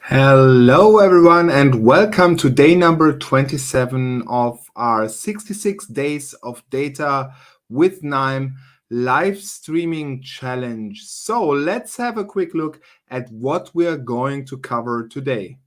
Hello, everyone, and welcome to day number 27 of our 66 days of data with KNIME live streaming challenge. So let's have a quick look at what we are going to cover today.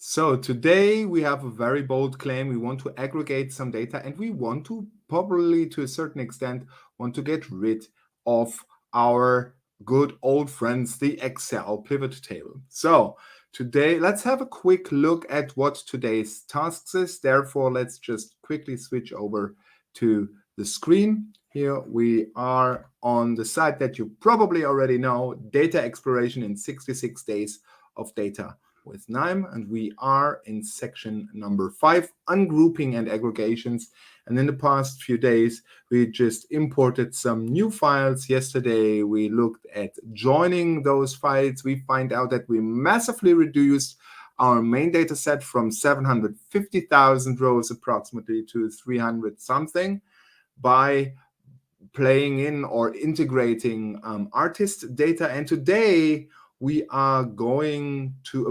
So today we have a very bold claim. We want to aggregate some data, and we want to probably, to a certain extent, want to get rid of our good old friends, the Excel pivot table. So today, let's have a quick look at what today's tasks is. Therefore, let's just quickly switch over to the screen. Here we are on the site that you probably already know, data exploration in 66 days of data with KNIME, and we are in section number 5, ungrouping and aggregations. And in the past few days, we just imported some new files. Yesterday, we looked at joining those files. We find out that we massively reduced our main data set from 750,000 rows approximately to 300 something by playing in or integrating artist data. And today, we are going to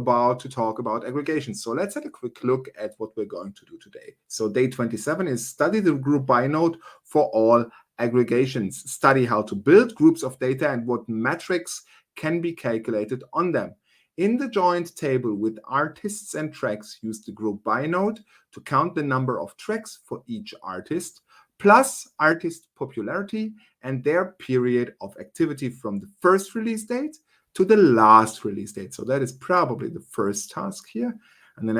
talk about aggregation. So let's have a quick look at what we're going to do today. So day 27 is study the GroupBy Node for all aggregations. Study how to build groups of data and what metrics can be calculated on them. In the joined table with artists and tracks, use the GroupBy Node to count the number of tracks for each artist, plus artist popularity and their period of activity from the first release date to the last release date. So that is probably the first task here. And the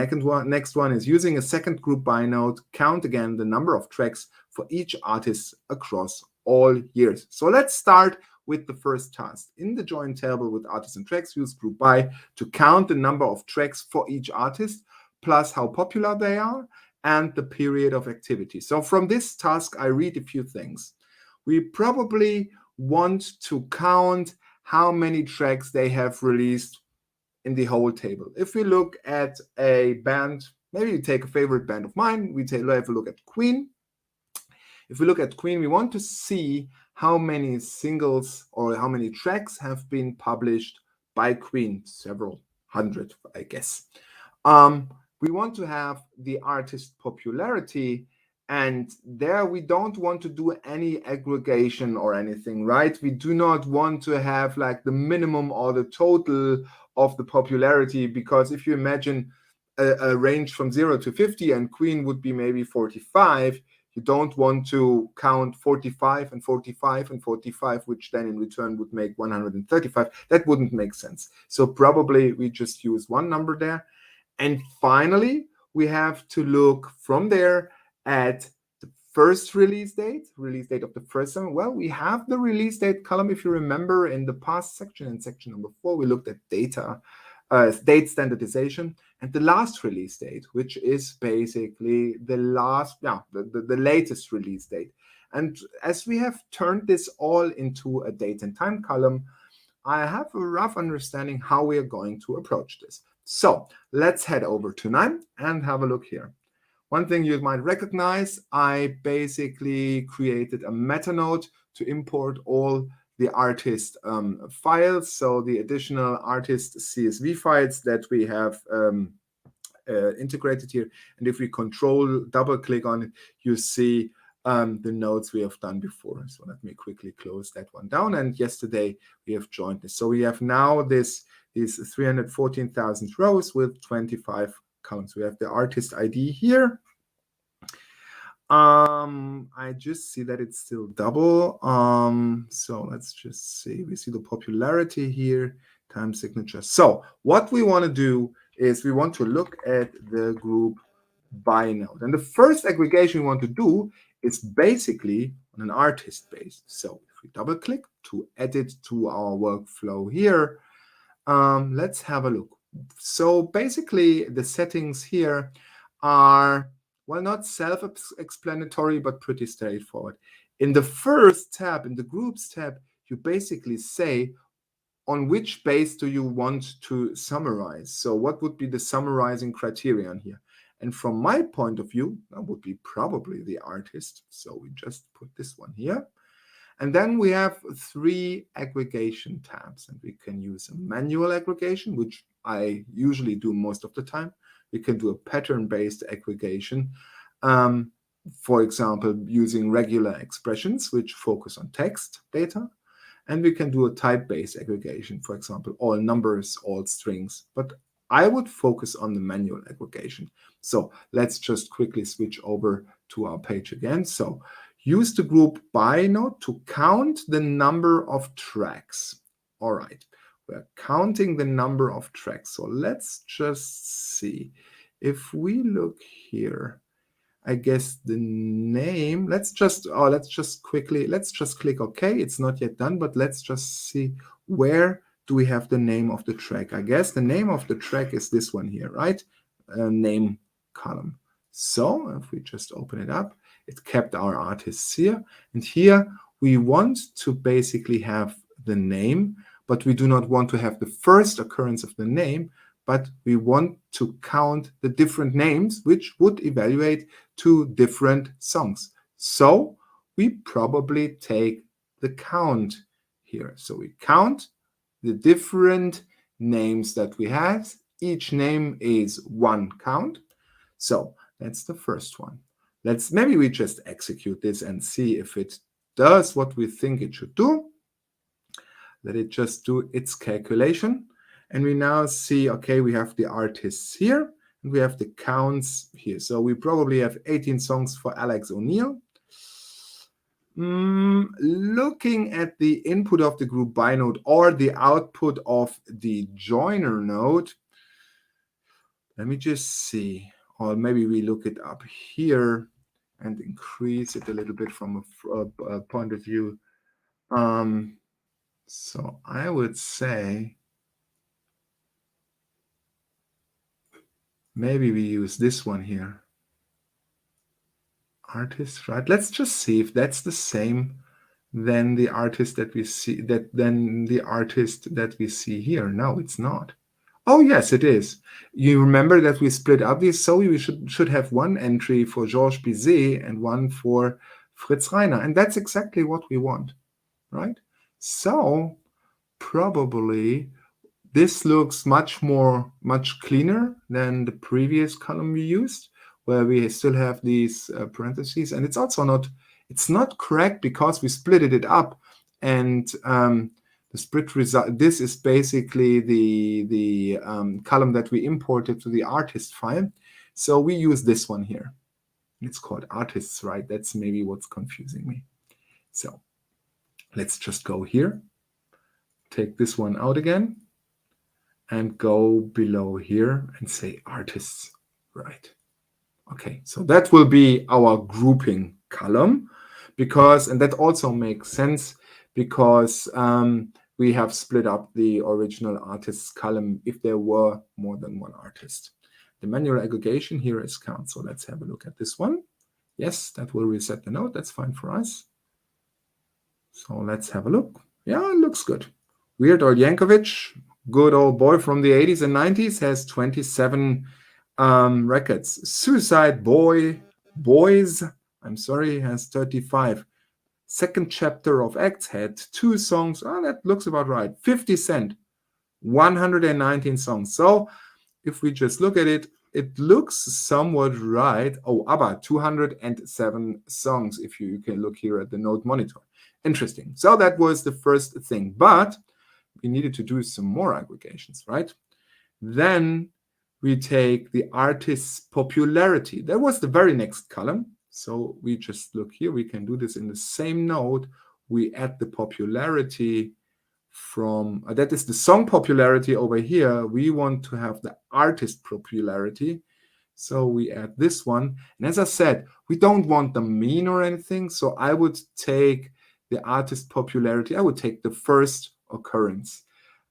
next one is using a second GroupBy Node, count again the number of tracks for each artist across all years. So let's start with the first task. In the join table with artists and tracks, use GroupBy to count the number of tracks for each artist, plus how popular they are, and the period of activity. So from this task, I read a few things. We probably want to count how many tracks they have released in the whole table. If we look at a band, maybe you take a favorite band of mine, we have a look at Queen. If we look at Queen, we want to see how many singles or how many tracks have been published by Queen, several hundred, I guess. We want to have the artist popularity, and there we don't want to do any aggregation or anything, right? We do not want to have like the minimum or the total of the popularity, because if you imagine a range from 0 to 50 and Queen would be maybe 45, you don't want to count 45 and 45 and 45, which then in return would make 135. That wouldn't make sense. So probably we just use one number there. And finally, we have to look from there at the first release date of the first one. Well, we have the release date column. If you remember in the past section, in section number 4, we looked at date standardization, and the last release date, which is basically the latest release date. And as we have turned this all into a date and time column, I have a rough understanding how we are going to approach this. So let's head over to KNIME and have a look here. One thing you might recognize, I basically created a meta node to import all the artist files. So the additional artist CSV files that we have integrated here. And if we double click on it, you see the nodes we have done before. So let me quickly close that one down. And yesterday we have joined this. So we have now these 314,000 rows with 25 columns. We have the artist ID here. I just see that it's still double. So let's just see. We see the popularity here, time signature. So what we want to do is we want to look at the GroupBy Node. And the first aggregation we want to do is basically on an artist base. So if we double click to add it to our workflow here, let's have a look. So basically the settings here are, well, not self-explanatory, but pretty straightforward. In the first tab, in the groups tab, you basically say on which base do you want to summarize. So what would be the summarizing criterion here? And from my point of view, that would be probably the artist. So we just put this one here. And then we have 3 aggregation tabs, and we can use a manual aggregation, which I usually do most of the time. We can do a pattern-based aggregation, for example, using regular expressions, which focus on text data. And we can do a type-based aggregation, for example, all numbers, all strings. But I would focus on the manual aggregation. So let's just quickly switch over to our page again. So use the GroupBy node to count the number of tracks. All right, we're counting the number of tracks. So let's just see. If we look here, I guess the name, let's just click OK. It's not yet done, but let's just see where do we have the name of the track. I guess the name of the track is this one here, right? Name column. So if we just open it up, it kept our artists here. And here we want to basically have the name, but we do not want to have the first occurrence of the name, but we want to count the different names, which would evaluate to different songs. So we probably take the count here. So we count the different names that we have. Each name is 1 count. So that's the first one. Maybe we just execute this and see if it does what we think it should do. Let it just do its calculation. And we now see, okay, we have the artists here, and we have the counts here. So we probably have 18 songs for Alex O'Neill. Looking at the input of the GroupBy node or the output of the joiner node, let me just see. Or maybe we look it up here and increase it a little bit from a point of view. So I would say maybe we use this one here. Artist, right? Let's just see if that's the same than the artist that we see here. No, it's not. Oh, yes, it is. You remember that we split up these, so we should have one entry for Georges Bizet and one for Fritz Reiner. And that's exactly what we want, right? So probably this looks much cleaner than the previous column we used, where we still have these parentheses. And it's also it's not correct because we split it up, and the split result, this is basically the column that we imported to the artist file. So we use this one here. It's called artists, right? That's maybe what's confusing me. So let's just go here, take this one out again, and go below here and say artists, right? Okay, so that will be our grouping column, and that also makes sense because we have split up the original artists column if there were more than one artist. The manual aggregation here is count. So let's have a look at this one. Yes, that will reset the node. That's fine for us. So let's have a look. Yeah, it looks good. Weird Al Yankovic, good old boy from the 80s and 90s, has 27 records. Suicide Boys, I'm sorry, has 35. Second Chapter of Acts had 2 songs. Oh, that looks about right. 50 Cent, 119 songs. So if we just look at it, it looks somewhat right. Oh, ABBA, 207 songs, if you can look here at the node monitor. Interesting. So that was the first thing. But we needed to do some more aggregations, right? Then we take the artist's popularity. That was the very next column. So we just look here. We can do this in the same node. We add the popularity from, that is the song popularity over here. We want to have the artist popularity. So we add this one. And as I said, we don't want the mean or anything. So I would take the artist popularity. I would take the first occurrence.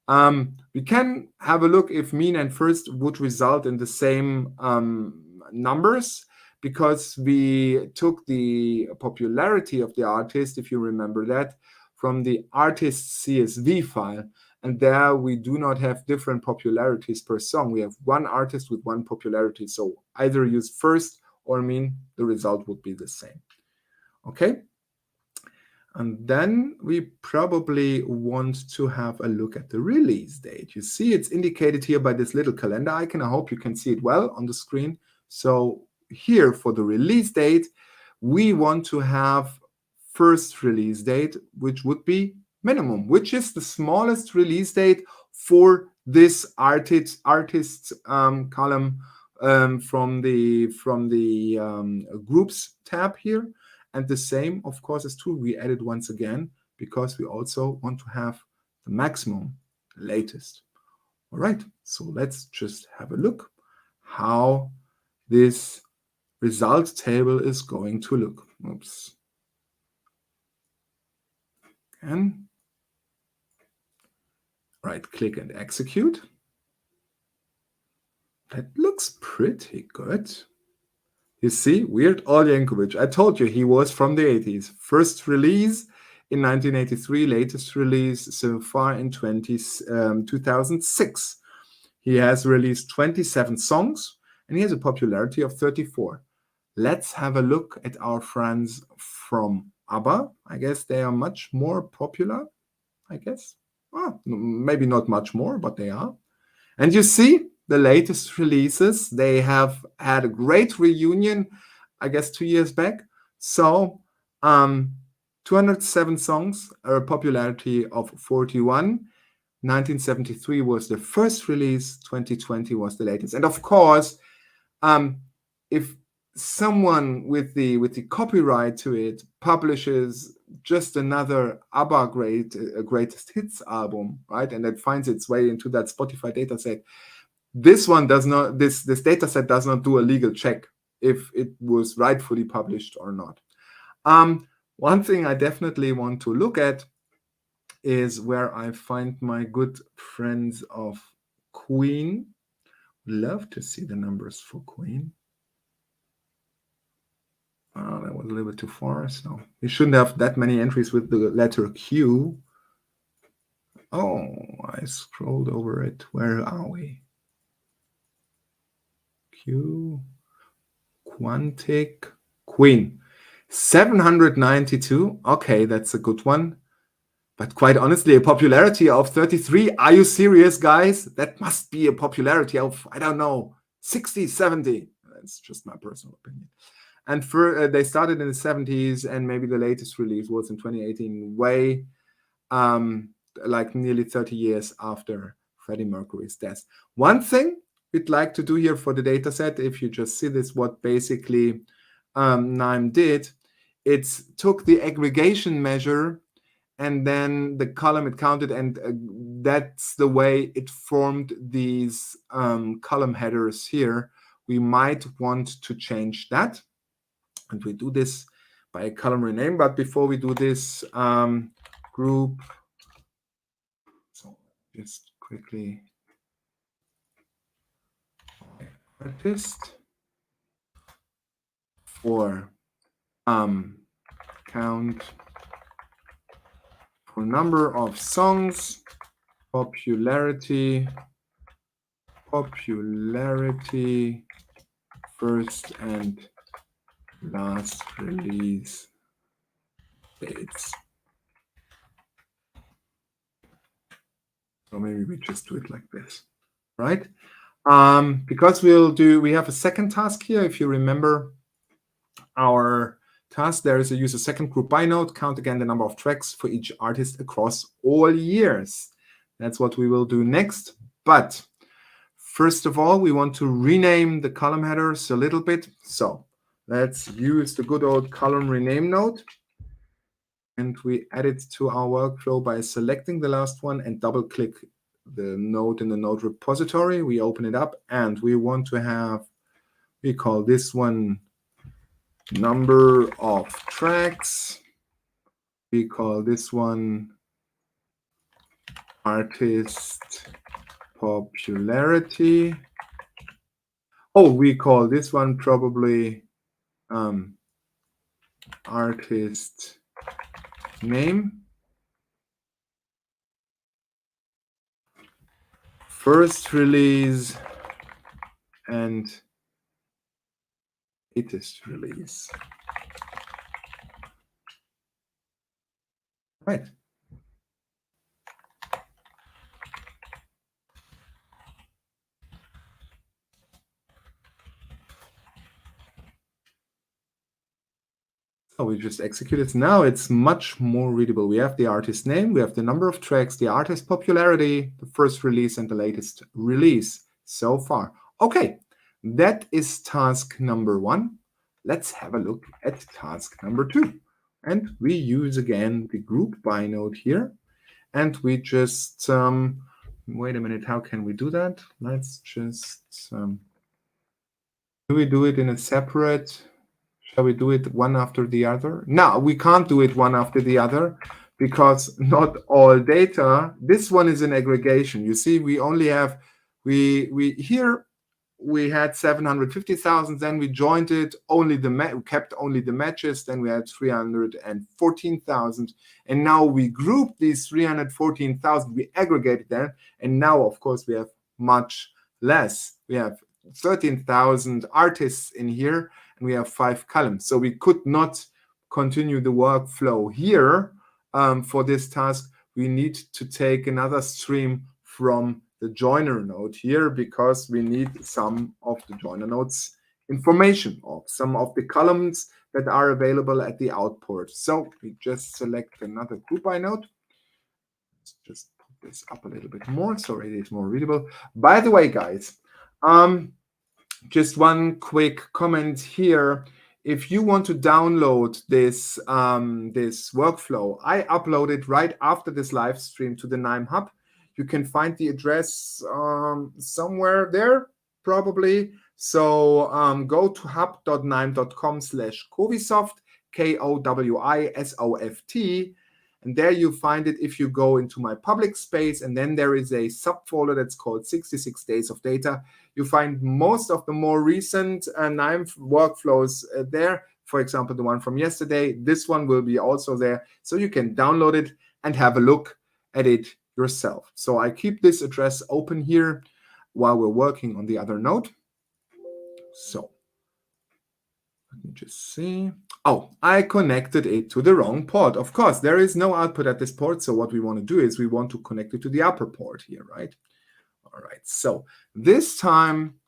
We can have a look if mean and first would result in the same numbers, because we took the popularity of the artist, if you remember that, from the artist CSV file. And there we do not have different popularities per song. We have one artist with one popularity. So either use first or mean the result would be the same. Okay. And then we probably want to have a look at the release date. You see it's indicated here by this little calendar icon. I hope you can see it well on the screen. So here for the release date, we want to have first release date, which would be minimum, which is the smallest release date for this artist column from the groups tab here. And the same, of course, is true. We added once again because we also want to have the maximum latest. All right, so let's just have a look how this result table is going to look. Oops. Again. Right click and execute. That looks pretty good. You see, Weird Al Yankovic. I told you he was from the 80s. First release in 1983, latest release so far in 2006. He has released 27 songs and he has a popularity of 34. Let's have a look at our friends from ABBA. I guess they are much more popular, I guess. Well, maybe not much more, but they are. And you see, the latest releases, they have had a great reunion, I guess 2 years back. So 207 songs, a popularity of 41. 1973 was the first release, 2020 was the latest. And of course, if someone with the copyright to it publishes just another ABBA greatest hits album, right, and that finds its way into that Spotify dataset, this one does not, this dataset does not do a legal check if it was rightfully published or not. One thing I definitely want to look at is where I find my good friends of Queen. Love to see the numbers for Queen. Oh, that was a little bit too far. So we shouldn't have that many entries with the letter Q. Oh, I scrolled over it. Where are we? Q, Quantic, Queen. 792. Okay, that's a good one. But quite honestly, a popularity of 33. Are you serious, guys? That must be a popularity of, I don't know, 60, 70. That's just my personal opinion. And for they started in the 70s, and maybe the latest release was in 2018, way like nearly 30 years after Freddie Mercury's death. One thing we'd like to do here for the data set, if you just see this, what basically KNIME did, it took the aggregation measure and then the column it counted, and that's the way it formed these column headers here. We might want to change that. And we do this by a column rename. But before we do this, group, so just quickly, artist for count for number of songs, popularity, first and last release dates. So maybe we just do it like this, right? Because we have a second task here. If you remember our task, there is a use a second GroupBy Node, count again the number of tracks for each artist across all years. That's what we will do next. But first of all, we want to rename the column headers a little bit. So let's use the good old column rename node. And we add it to our workflow by selecting the last one and double click the node in the node repository. We open it up and we want to have, we call this one number of tracks. We call this one artist popularity. Oh, we call this one probably artist name. first release and latest release. Right. So we just executed. Now it's much more readable. We have the artist name, we have the number of tracks, the artist popularity, the first release, and the latest release so far. Okay, that is task number 1. Let's have a look at task number 2. And we use again the GroupBy Node here. And we just, wait a minute, how can we do that? Let's just, do we do it in a separate, shall we do it one after the other? No, we can't do it one after the other because not all data, this one is an aggregation. You see, we only have, here we had 750,000, then we joined it, we kept only the matches, then we had 314,000, and now we group these 314,000, we aggregated them, and now, of course, we have much less. We have 13,000 artists in here, and we have 5 columns. So we could not continue the workflow here for this task. We need to take another stream from the joiner node here because we need some of the joiner node's information of some of the columns that are available at the output. So we just select another GroupBy node. Let's just put this up a little bit more so it is more readable. By the way, guys, just one quick comment here. If you want to download this this workflow, I uploaded right after this live stream to the KNIME Hub. You can find the address somewhere there, probably. So go to hub.knime.com/kowisoft, KOWISOFT, and there you find it if you go into my public space, and then there is a subfolder that's called 66 Days of Data. You find most of the more recent KNIME workflows there. For example, the one from yesterday. This one will be also there. So you can download it and have a look at it yourself. So I keep this address open here while we're working on the other node. So let me just see. Oh, I connected it to the wrong port. Of course, there is no output at this port. So what we want to do is we want to connect it to the upper port here, right? All right. So this time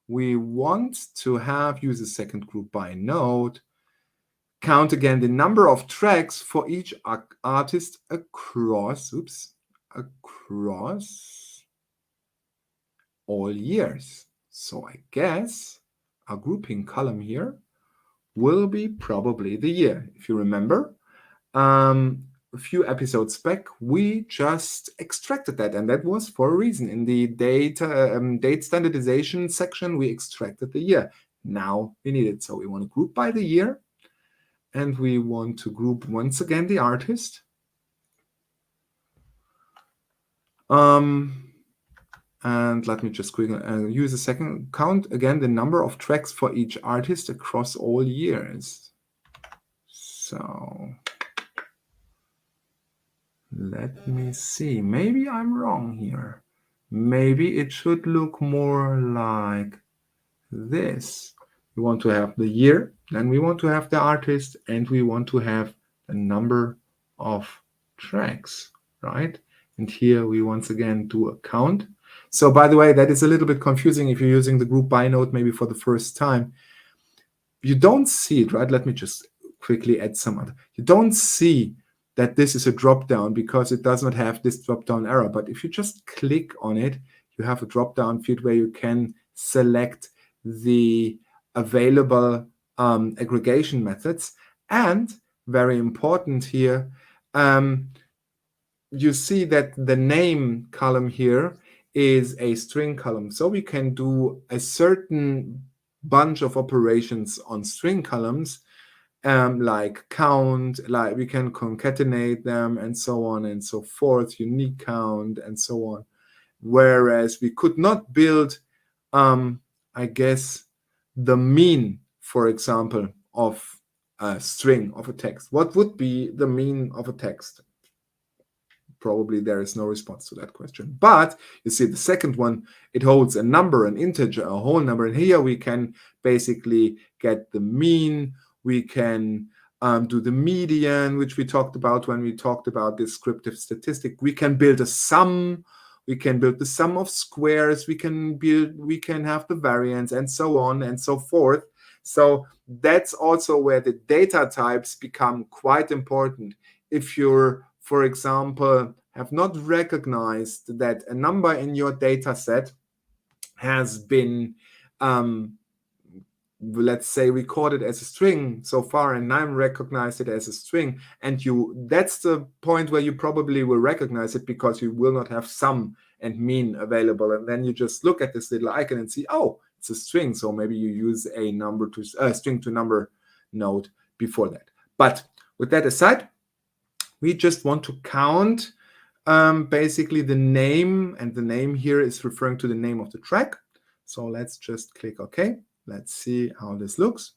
we want to use a second GroupBy node. Count again the number of tracks for each artist across all years. So I guess our grouping column here will be probably the year. If you remember, a few episodes back, we just extracted that, and that was for a reason. In the date standardization section, we extracted the year. Now we need it. So we want to group by the year, and we want to group once again the artist. And let me just quickly use a second. Count again the number of tracks for each artist across all years. So let me see. Maybe I'm wrong here. Maybe it should look more like this. We want to have the year, then we want to have the artist, and we want to have the number of tracks, right? And here we once again do a count. So by the way, that is a little bit confusing if you're using the GroupBy node maybe for the first time. You don't see it, right? Let me just quickly add some other. You don't see that this is a drop-down because it does not have this drop-down arrow. But if you just click on it, you have a drop-down field where you can select the available aggregation methods. And very important here, you see that the name column here is a string column. So we can do a certain bunch of operations on string columns, like count, like we can concatenate them and so on and so forth, unique count and so on. Whereas we could not build, I guess, the mean, for example, of a string of a text. What would be the mean of a text? probably there is no response to that question. But you see the second one, it holds a number, an integer, a whole number. And here we can basically get the mean. We can do the median, which we talked about when we talked about descriptive statistic. We can build a sum. We can build the sum of squares. We can have the variance and so on and so forth. So that's also where the data types become quite important. If you're, for example, have not recognized that a number in your data set has been, let's say, recorded as a string so far, and KNIME recognized it as a string, and that's the point where you probably will recognize it, because you will not have sum and mean available. And then you just look at this little icon and see, oh, it's a string. So maybe you use a string to number node before that. But with that aside, we just want to count basically the name, and the name here is referring to the name of the track. So let's just click OK. Let's see how this looks.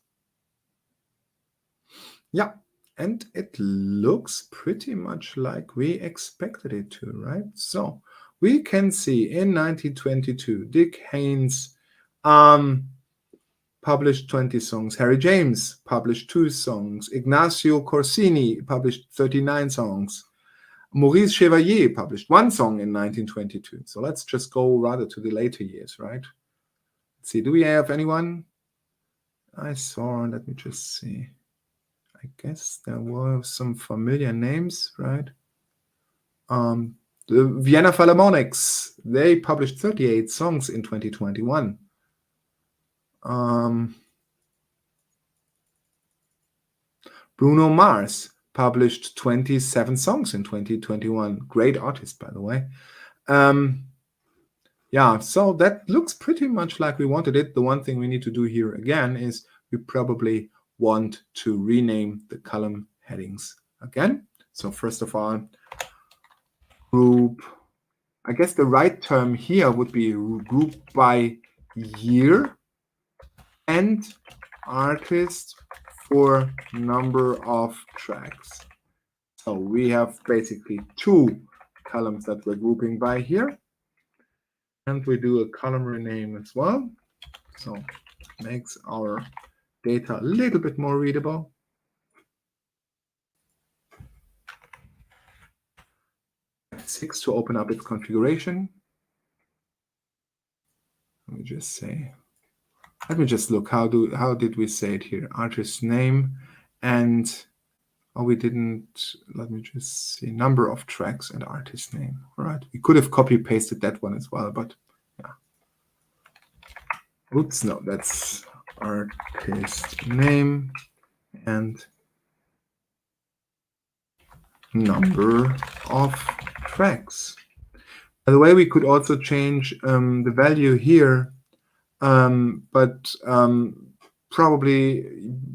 Yeah, and it looks pretty much like we expected it to, right? So we can see in 1922, Dick Haynes published 20 songs. Harry James published 2 songs. Ignacio Corsini published 39 songs. Maurice Chevalier published 1 song in 1922. So let's just go rather to the later years, right? Let's see, do we have anyone? I saw, let me just see. I guess there were some familiar names, right? The Vienna Philharmonics, they published 38 songs in 2021. Bruno Mars published 27 songs in 2021. Great artist, by the way. Yeah, so that looks pretty much like we wanted it. The one thing we need to do here again is we probably want to rename the column headings again. So first of all, group, I guess the right term here would be group by year and artist for number of tracks. So we have basically 2 columns that we're grouping by here. And we do a column rename as well. So it makes our data a little bit more readable. F6 to open up its configuration. Let me just say, let me just look, how did we say it here? Artist name and, oh, we didn't, let me just see, number of tracks and artist name. All right, we could have copy pasted that one as well, but yeah. Oops, no, that's artist name and number of tracks. By the way, we could also change the value here, but probably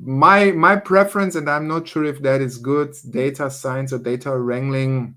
my preference, and I'm not sure if that is good, data science or data wrangling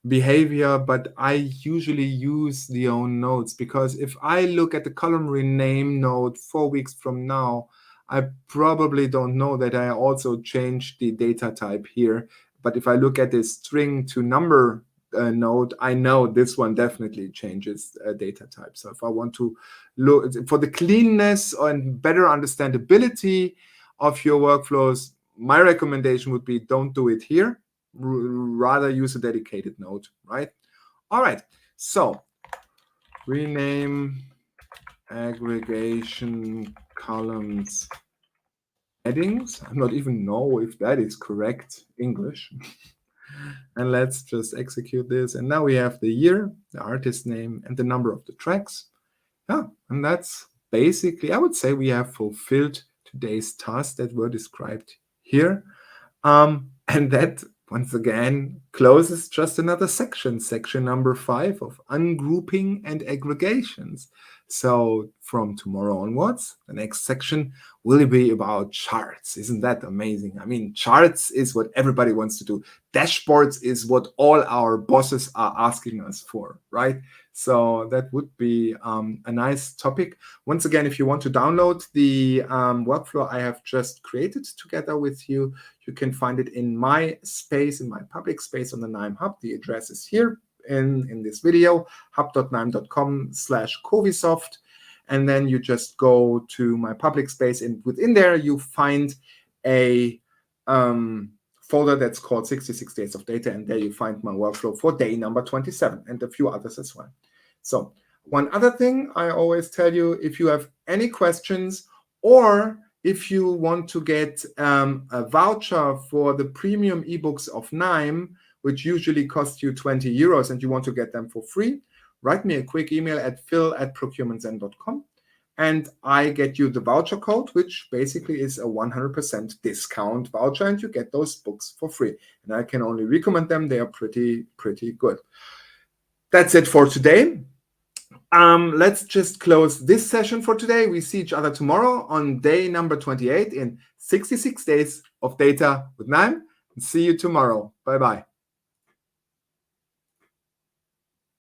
behavior, but I usually use the own nodes, because if I look at the column rename node 4 weeks from now, I probably don't know that I also changed the data type here. But if I look at this string to number node, I know this one definitely changes data type. So if I want to look for the cleanness and better understandability of your workflows, my recommendation would be don't do it here. Rather use a dedicated node, right? All right, so rename aggregation columns headings. I don't even know if that is correct English. And let's just execute this. And now we have the year, the artist name, and the number of the tracks. Yeah, and that's basically, I would say we have fulfilled today's tasks that were described here. And that, once again, closes just another section, section number 5 of ungrouping and aggregations. So from tomorrow onwards, the next section will be about charts. Isn't that amazing? I mean, charts is what everybody wants to do. Dashboards is what all our bosses are asking us for, right? So that would be a nice topic. Once again, if you want to download the workflow I have just created together with you, you can find it in my space, in my public space on the KNIME Hub. The address is here in this video, hub.knime.com/covisoft. And then you just go to my public space, and within there you find a folder that's called 66 Days of Data, and there you find my workflow for day number 27 and a few others as well. So one other thing I always tell you, if you have any questions, or if you want to get a voucher for the premium ebooks of KNIME, which usually cost you 20 euros, and you want to get them for free, write me a quick email at phil@procurementzen.com, and I get you the voucher code, which basically is a 100% discount voucher, and you get those books for free. And I can only recommend them. They are pretty good. That's it for today. Let's just close this session for today. We see each other tomorrow on day number 28 in 66 Days of Data with KNIME. See you tomorrow. Bye-bye.